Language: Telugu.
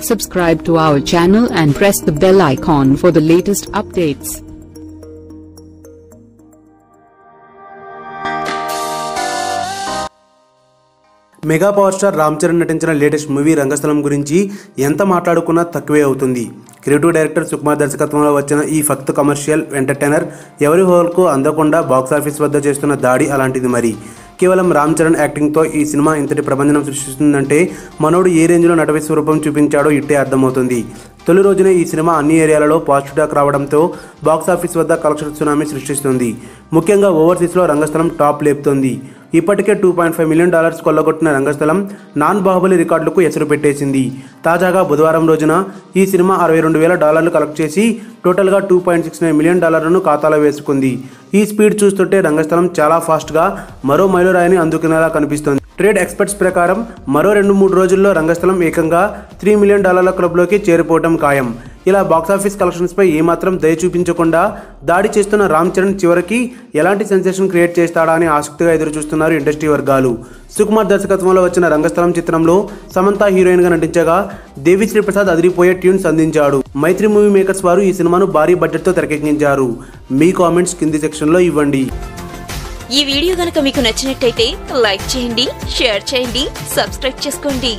Subscribe to our channel and press the bell icon for the latest updates. Mega power star Ram Charan నటించిన లేటెస్ట్ మూవీ రంగస్థలం గురించి ఎంత మాట్లాడుకున్నా తక్కువే అవుతుంది. క్రియేటివ్ డైరెక్టర్ సుకుమార్ దర్శకత్వంలో వచ్చిన ఈ ఫక్త్ కమర్షియల్ ఎంటర్టైనర్ ఎవరి హోల్కు అందకుండా బాక్సాఫీస్ వద్ద చేస్తున్న దాడి అలాంటిది. మరి కేవలం రామ్ చరణ్ యాక్టింగ్తో ఈ సినిమా ఇంతటి ప్రభంజనం సృష్టిస్తుందంటే మనోడు ఏ రేంజ్లో నట విశ్వరూపం చూపించాడో ఇట్టే అర్థమవుతుంది. తొలి రోజునే ఈ సినిమా అన్ని ఏరియాలలో పాజిటివ్ టాక్ రావడంతో బాక్సాఫీస్ వద్ద కలెక్షన్ సునామీ సృష్టిస్తుంది. ముఖ్యంగా ఓవర్సీస్లో రంగస్థలం టాప్ లేపుతోంది. ఇప్పటికే $2.5 మిలియన్ కొల్లగొట్టిన రంగస్థలం నాన్ బాహుబలి రికార్డులకు ఎసరు పెట్టేసింది. తాజాగా బుధవారం రోజున ఈ సినిమా $62,000 కలెక్ట్ చేసి టోటల్గా $2.69 మిలియన్ ఖాతాలో వేసుకుంది. ఈ స్పీడ్ చూస్తుంటే రంగస్థలం చాలా ఫాస్ట్గా మరో మైలురాయిని అందుకునేలా కనిపిస్తోంది. ట్రేడ్ ఎక్స్పర్ట్స్ ప్రకారం మరో 2-3 రోజుల్లో రంగస్థలం ఏకంగా $3 మిలియన్ క్లబ్లోకి చేరిపోవడం ఖాయం. ఇలా బాక్సాఫీస్ కలెక్షన్స్పై ఏమాత్రం దయ చూపించకుండా దాడి చేస్తున్న రామ్ చరణ్ చివరికి ఎలాంటి సెన్సేషన్ క్రియేట్ చేస్తాడా అని ఆసక్తిగా ఎదురుచూస్తున్నారు ఇండస్ట్రీ వర్గాలు. సుకుమార్ దర్శకత్వంలో వచ్చిన రంగస్థలం చిత్రంలో సమంత హీరోయిన్గా నటించగా దేవిశ్రీ ప్రసాద్ అదిరిపోయే ట్యూన్స్ అందించాడు. మైత్రి మూవీ మేకర్స్ వారు ఈ సినిమాను భారీ బడ్జెట్తో తెరకెక్కించారు. మీ కామెంట్స్ కింది సెక్షన్లో ఇవ్వండి. ఈ వీడియో గనుక మీకు నచ్చినట్టయితే లైక్ చేయండి, షేర్ చేయండి, సబ్స్క్రైబ్ చేసుకోండి.